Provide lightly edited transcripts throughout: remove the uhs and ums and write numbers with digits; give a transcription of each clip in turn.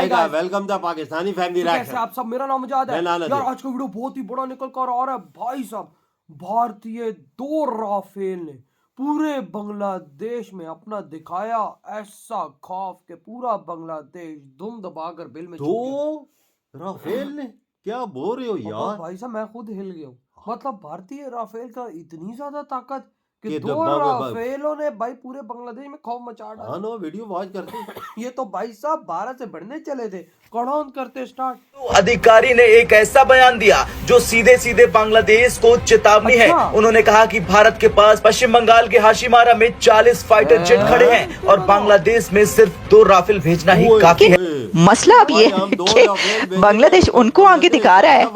Welcome the Pakistani family rack. कैसे आप सब, मेरा नाम मुजाद है मैं नाना यार। जी। आज का वीडियो बहुत ही बड़ा निकल कर आ रहा है भाई साहब। भारतीय 2 राफेल ने पूरे बांग्लादेश में अपना दिखाया ऐसा खौफ कि पूरा बांग्लादेश धुम दबाकर बिल में छूट गया। राफेल ने क्या बोल रहे हो अब यार? भाई साहब मैं खुद हिल गया हूँ। मतलब भारतीय राफेल का इतनी ज्यादा ताकत कि कि 2 राफेलों ने भाई पूरे बांग्लादेश में खौफ मचा डाला। हाँ नो वीडियो वॉच करते। ये तो भाई साहब 12 से बढ़ने चले थे, कड़ौन करते स्टार्ट। अधिकारी ने एक ऐसा बयान दिया जो सीधे सीधे बांग्लादेश को चेतावनी है। उन्होंने कहा कि भारत के पास पश्चिम बंगाल के हाशिमारा में 40 फाइटर जेट खड़े हैं और बांग्लादेश में सिर्फ 2 राफेल भेजना ही काफी है। मसला अब ये है कि बांग्लादेश उनको आगे दिखा रहा है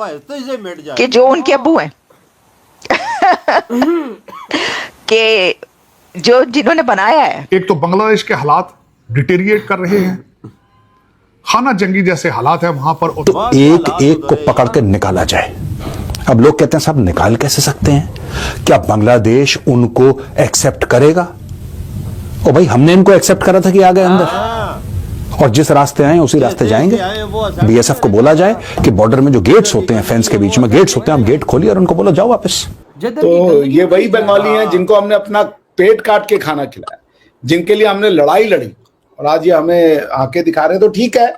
कि जो उनके अब्बू हैं कि जो जिन्होंने बनाया है। एक तो बांग्लादेश के हालात डिटेरिएट कर रहे हैं, खाना जंगी जैसे हालात है वहां पर। तो एक एक को पकड़ के निकाला जाए। अब लोग कहते हैं साहब निकाल कैसे सकते हैं? क्या बांग्लादेश उनको एक्सेप्ट करेगा? ओ भाई हमने इनको एक्सेप्ट करा था कि आ गए अंदर, और जिस रास्ते आए उसी रास्ते जाएंगे। बीएसएफ को बोला जाए कि बॉर्डर में जो गेट्स होते हैं, फेंस के बीच में गेट्स होते हैं, आप गेट खोलिए और उनको बोलो जाओ वापस। तो ये वही बंगाली हैं जिनको हमने अपना पेट काट के खाना खिलाया, जिनके लिए हमने लड़ाई लड़ी, और आज ये हमें आंखें दिखा रहे हैं। तो ठीक है,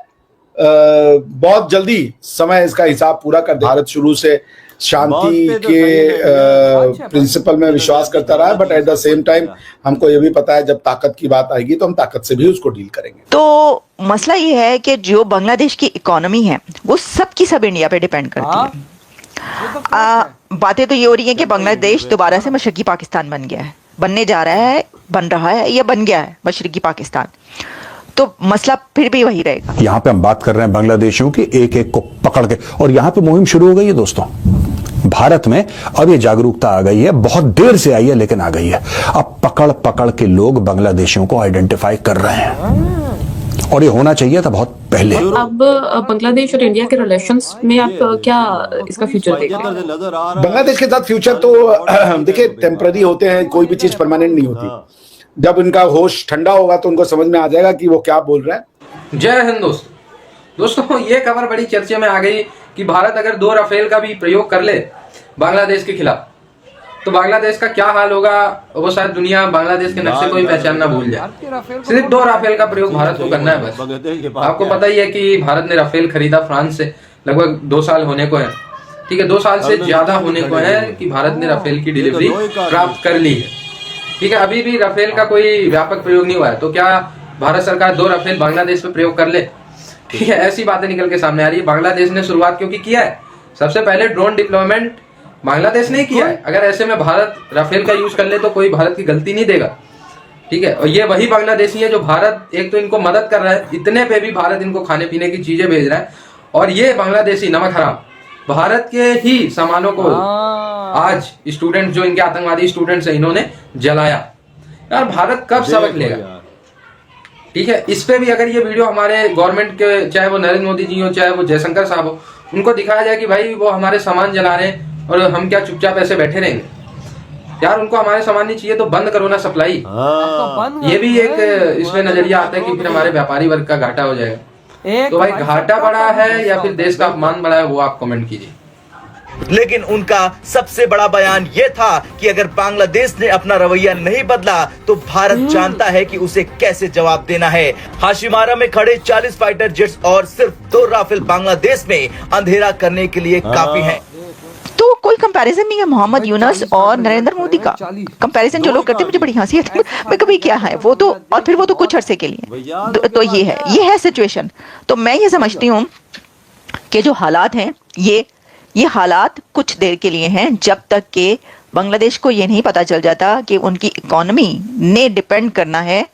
बहुत जल्दी समय इसका हिसाब पूरा कर दे। भारत शुरू से शांति के प्रिंसिपल में विश्वास करता रहा है, but at the same time हमको ये भी पता है जब ताकत की बात आएगी तो हम ताकत से भी उसको डील करेंगे। तो मसला ये है कि जो बांग्लादेश की इकोनॉमी है वो सब की सब इंडिया पे डिपेंड करती है। बातें तो ये हो रही है कि बांग्लादेश दोबारा से मशरकी पाकिस्तान बन गया है, बनने जा रहा है, बन रहा है या बन गया है मशरकी पाकिस्तान। तो मसला फिर भी वही रहेगा। यहां पे हम बात कर रहे हैं बांग्लादेशियों की, एक एक को पकड़ के, और यहां पे मुहिम शुरू हो गई है दोस्तों। भारत में अब ये जागरूकता आ गई है, बहुत देर से आई है लेकिन आ गई है। अब पकड़ पकड़ के लोग बांग्लादेशियों को आइडेंटिफाई कर रहे हैं, और ये होना चाहिए था बहुत पहले। अब बांग्लादेश और इंडिया के रिलेशंस में आप क्या इसका फ्यूचर देख रहे हैं? बांग्लादेश के साथ फ्यूचर तो देखिए टेम्पररी होते हैं, कोई भी चीज परमानेंट नहीं होती। जब इनका होश ठंडा होगा तो उनको समझ में आ जाएगा कि वो क्या बोल रहे हैं। जय हिंद दोस्तों, ये खबर बड़ी चर्चे में आ गई कि भारत अगर 2 राफेल का भी प्रयोग कर ले बांग्लादेश के खिलाफ तो बांग्लादेश का क्या हाल होगा, वो शायद दुनिया बांग्लादेश के नक्शे को ही पहचान ना भूल जाए। सिर्फ 2 राफेल का प्रयोग भारत को करना है बस। आपको पता ही है कि भारत ने राफेल खरीदा फ्रांस से, लगभग 2 साल होने को है। ठीक है, 2 साल से ज्यादा होने को है कि भारत ने राफेल की डिलीवरी प्राप्त कर ली है। ठीक है, अभी भी राफेल का कोई व्यापक प्रयोग नहीं हुआ है। तो क्या भारत सरकार 2 राफेल बांग्लादेश में प्रयोग कर ले? ठीक है, ऐसी बातें निकल के सामने आ रही है। बांग्लादेश ने शुरुआत क्योंकि किया है, सबसे पहले ड्रोन डिप्लॉयमेंट बांग्लादेश ने किया है। अगर ऐसे में भारत राफेल का यूज कर ले तो कोई भारत की गलती नहीं देगा। ठीक है, और ये वही बांग्लादेशी है जो भारत एक तो इनको मदद कर रहा है, इतने पे भी भारत इनको खाने पीने की चीजें भेज रहा है, और ये बांग्लादेशी नमक हराम भारत के ही सामानों को आज स्टूडेंट जो इनके आतंकवादी स्टूडेंट्स हैं इन्होंने जलाया। यार भारत कब सबक लेगा? ठीक है, इस पे भी अगर ये वीडियो हमारे गवर्नमेंट के, चाहे वो नरेंद्र मोदी जी हो चाहे वो जयशंकर साहब हो, उनको दिखाया जाए कि भाई वो हमारे सामान जला रहे हैं और हम क्या चुपचाप ऐसे बैठे रहेंगे? यार उनको हमारे सामान नहीं चाहिए तो बंद करो ना सप्लाई। ये भी एक इसमें नजरिया आता है कि फिर हमारे व्यापारी वर्ग का घाटा हो जाएगा। तो भाई घाटा बड़ा है या फिर देश का अपमान बड़ा है, वो आप कमेंट कीजिए। लेकिन उनका सबसे बड़ा बयान यह था कि अगर बांग्लादेश ने अपना रवैया नहीं बदला तो भारत जानता है कि उसे कैसे जवाब देना है। हाशिमारा में खड़े 40 फाइटर जेट्स और सिर्फ 2 राफेल बांग्लादेश में अंधेरा करने के लिए काफी हैं। तो कोई कंपैरिजन नहीं है मोहम्मद यूनुस और नरेंद्र मोदी का। कंपैरिजन जो लोग करते हैं मुझे बड़ी हंसी आती है, मैं कभी क्या है वो तो, और फिर वो तो कुछ अरसे के लिए। तो ये है सिचुएशन। तो मैं ये समझती हूँ कि जो हालात हैं ये हालात कुछ देर के लिए हैं, जब तक कि बांग्लादेश को ये नहीं पता चल जाता कि उनकी इकोनॉमी ने डिपेंड करना है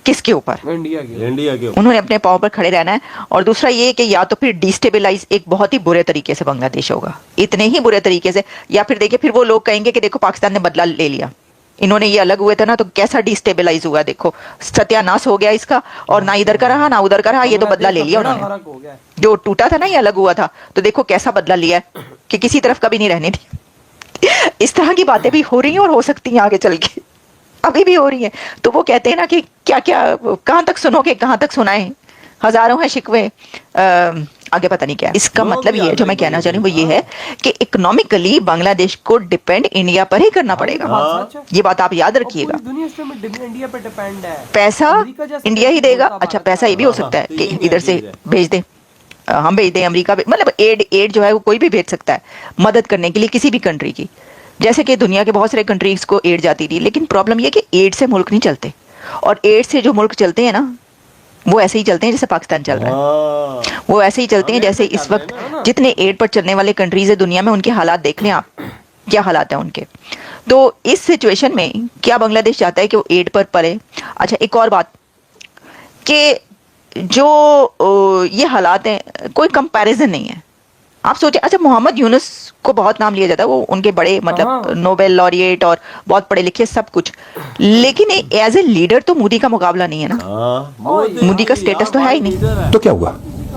किसके ऊपर, इंडिया के। उन्होंने अपने पाँव पर खड़े रहना है। और दूसरा ये कि या तो फिर डिस्टेबलाइज एक बहुत ही बुरे तरीके से बांग्लादेश होगा, इतने ही बुरे तरीके से, या फिर देखिए फिर वो लोग कहेंगे कि देखो पाकिस्तान ने बदला ले लिया, इन्होंने ये अलग हुए थे ना तो कैसा डिस्टेबलाइज हुआ, देखो सत्यानाश हो गया इसका, और ना इधर का रहा ना उधर का रहा, ये तो बदला ले लिया उन्होंने। जो टूटा था ना ये अलग हुआ था, तो देखो कैसा बदला लिया है कि किसी तरफ कभी नहीं रहने दी। इस तरह की बातें भी हो रही हैं और हो सकती हैं आगे चल के, अभी भी हो रही हैं। तो वो कहते हैं ना कि क्या क्या कहाँ तक सुनोगे, कहाँ तक सुनाएं, हजारों हैं शिकवे, आगे पता नहीं क्या है। इसका मतलब ये है, जो मैं कहना चाह रही हूँ वो ये है कि इकोनॉमिकली बांग्लादेश को डिपेंड इंडिया पर ही करना पड़ेगा। बात सच है। ये बात आप याद और रखिएगा। पूरी दुनिया इसमें इंडिया पे डिपेंड है। पैसा अमेरिका जैसा इंडिया ही देश देगा। बोलता अच्छा, भारत पैसा ये भी हो सकता है कि इधर से भेज दे, हम भेज दें, अमेरिका मतलब एड जो है वो कोई भी भेज सकता है मदद करने के लिए किसी भी कंट्री की। जैसे कि दुनिया के बहुत सारे कंट्रीज को एड जाती थी, लेकिन प्रॉब्लम ये कि एड से मुल्क नहीं चलते, और एड से जो मुल्क चलते हैं ना वो ऐसे ही चलते हैं जैसे पाकिस्तान चल रहा है। वो ऐसे ही चलते हैं जैसे इस वक्त जितने एड पर चलने वाले कंट्रीज है दुनिया में, उनके हालात देख लें आप, क्या हालात हैं उनके। तो इस सिचुएशन में क्या बांग्लादेश चाहता है कि वो एड पर पड़े? अच्छा, एक और बात कि जो ये हालात हैं कोई कंपैरिजन नहीं है। आप सोचिए, अच्छा मोहम्मद यूनुस को बहुत नाम लिया जाता है, वो उनके बड़े मतलब नोबेल लॉरिएट और बहुत पढ़े लिखे सब कुछ, लेकिन एज ए लीडर तो मोदी का मुकाबला नहीं है ना। मोदी का स्टेटस तो है ही नहीं। तो क्या हुआ?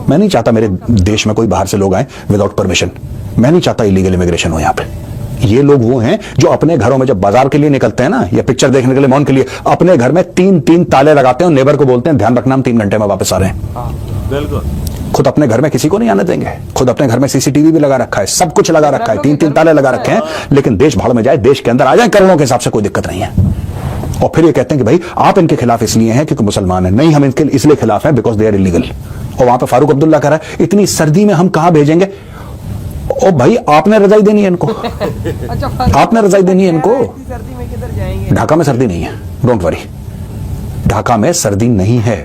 मैं नहीं चाहता मेरे देश में कोई बाहर से लोग आए विदाउट परमिशन। मैं नहीं चाहता इलीगल इमिग्रेशन हो यहाँ पे। ये लोग वो हैं जो अपने घरों में जब बाजार के लिए निकलते हैं ना, या पिक्चर देखने के लिए, मॉल के लिए, अपने घर में 3-3 ताले लगाते हैं और नेबर को बोलते हैं ध्यान रखना हम 3 घंटे में वापस आ रहे हैं। बिल्कुल। खुद अपने घर में किसी को नहीं आने देंगे। खुद अपने घर में सीसीटीवी भी लगा रखा है, सब कुछ लगा रखा है, 3-3 ताले लगा रखे हैं, लेकिन देश भाड़ में जाए, देश के अंदर आ जाए करोड़ों के हिसाब से, कोई दिक्कत नहीं है। और फिर ये कहते हैं कि भाई आप इनके खिलाफ इसलिए हैं क्योंकि मुसलमान हैं। नहीं, हम इनके इसलिए खिलाफ हैं बिकॉज दे आर इलीगल। और वहां पे फारूक अब्दुल्ला कह रहा है इतनी सर्दी में हम कहां भेजेंगे? ओ भाई, आपने रजाई देनी है इनको। आपने रजाई देनी है इनको। सर्दी में किधर जाएंगे? ढाका में सर्दी नहीं है, डोंट वरी, ढाका में सर्दी नहीं है।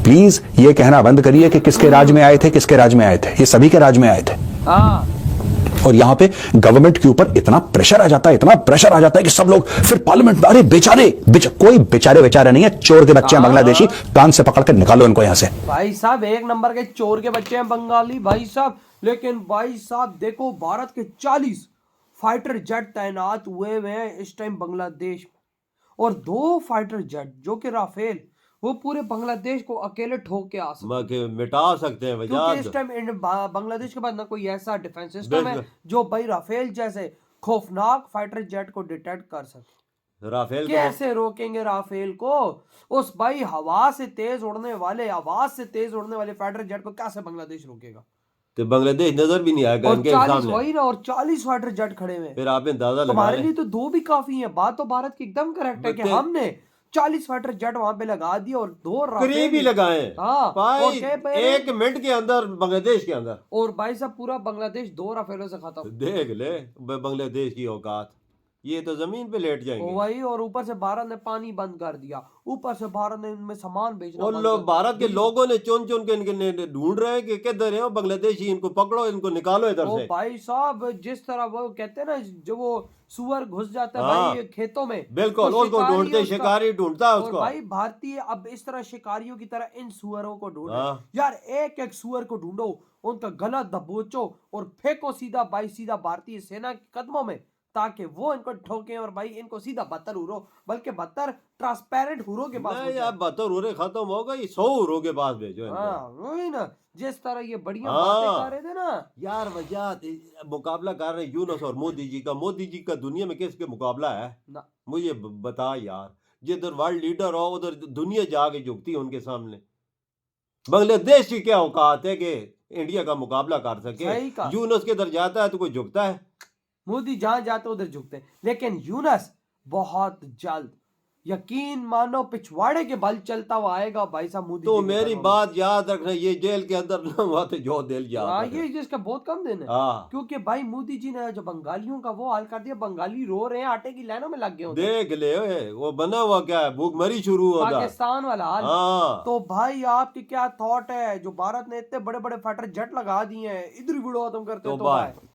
प्लीज ये कहना बंद करिए कि किसके राज में आए थे, किसके राज में आए थे। ये सभी के राज में आए थे। और यहां पे गवर्नमेंट के ऊपर इतना प्रेशर आ जाता है, इतना प्रेशर आ जाता है कि सब लोग फिर पार्लियामेंट में, अरे बेचारे कोई बेचारे नहीं है, चोर के बच्चे हैं बांग्लादेशी, कान से पकड़ कर निकालो इनको यहां से। भाई साहब एक नंबर के चोर के बच्चे हैं बंगाली भाई साहब। लेकिन भाई साहब देखो, भारत के 40 फाइटर जेट तैनात हुए हुए हैं इस टाइम बांग्लादेश में, और 2 फाइटर जेट जो कि राफेल, वो पूरे बांग्लादेश को अकेले ठोक के आ सकते हैं, मिटा सकते हैं। क्योंकि इस टाइम बांग्लादेश के पास ना कोई ऐसा डिफेंस सिस्टम है जो भाई राफेल जैसे खौफनाक फाइटर जेट को डिटेक्ट कर सके। राफेल कैसे रोकेंगे राफेल को? उस भाई हवा से तेज उड़ने वाले, आवाज से तेज उड़ने वाले फाइटर जेट को कैसे बांग्लादेश रोकेगा? तो बांग्लादेश नजर भी नहीं आएगा इनके सामने। वही ना, और 40 फाइटर जेट खड़े हुए। फिर आप अंदाजा लगा हमारे लिए तो 2 भी काफी है। बात तो भारत की एकदम करेक्ट है कि हमने 40 फाइटर जेट वहां पे लगा दिए और 2 करीब ही लगाए। हाँ, भाई 1 मिनट के अंदर बांग्लादेश के अंदर, और भाई साहब पूरा बांग्लादेश 2 राफेलों से खत्म। देख ले बांग्लादेश की औकात, ये तो जमीन पे लेट जाएंगे। वही, और ऊपर से भारत ने पानी बंद कर दिया, ऊपर से भारत ने इनमें सामान बेचना और लोग भारत के लोगों ने चुन के इनके ढूंढ रहे हैं कि किधर है बांग्लादेशी, इनको पकड़ो, इनको निकालो इधर से। भाई साहब जिस तरह वो कहते हैं ना, जो वो सुअर घुस जाता है हाँ, भाई खेतों में, बिल्कुल, उसको ढूंढते, शिकारी ढूंढता है उसको। भाई भारतीय अब इस तरह शिकारियों की तरह इन सुअरों को ढूंढो। हाँ। यार एक एक सुअर को ढूंढो, उनका गला दबोचो और फेंको सीधा भारतीय सेना के कदमों में, ताकि वो इनको ठोके और भाई इनको सीधा बहत्तर हुरो, बल्कि 72 ट्रांसपेरेंट हुरो के पास। नहीं यार, 72 हुरे खत्म हो गई, 100 हुरो के पास भेजो इनको। हाँ, वही ना, जिस तरह ये बढ़िया बातें कर रहे थे ना यार, वजह मुकाबला कर रहे यूनुस और मोदी जी का। मोदी जी का दुनिया में किसके मुकाबला है ना? मुझे बता यार। जिधर वर्ल्ड लीडर हो उधर दुनिया जाके झुकती है उनके सामने। बांग्लादेश की क्या औकात है कि इंडिया का मुकाबला कर सके? यूनुस के इधर जाता है तो कोई झुकता है? मोदी जहां जाते उधर झुकते हैं, लेकिन यूनुस बहुत जल्द यकीन मानो पिछवाड़े के बल चलता हुआ आएगा भाई साहब मोदी। तो मेरी बात याद रखना, ये जेल के अंदर ना हुआ तो जो दिल याद ये जिसका बहुत कम दिन है। क्योंकि भाई मोदी जी ने जो बंगालियों का वो हाल कर दिया, बंगाली रो रहे हैं, आटे की लाइनों में लग गए। देख ले वो बना हुआ क्या है, भूखमरी शुरू हो पाकिस्तान वाला हाल। तो भाई आपकी क्या थॉट है? जो भारत ने इतने बड़े बड़े फाइटर जेट लगा दिए हैं, इधर वीडियो तुम करते हो तो भाई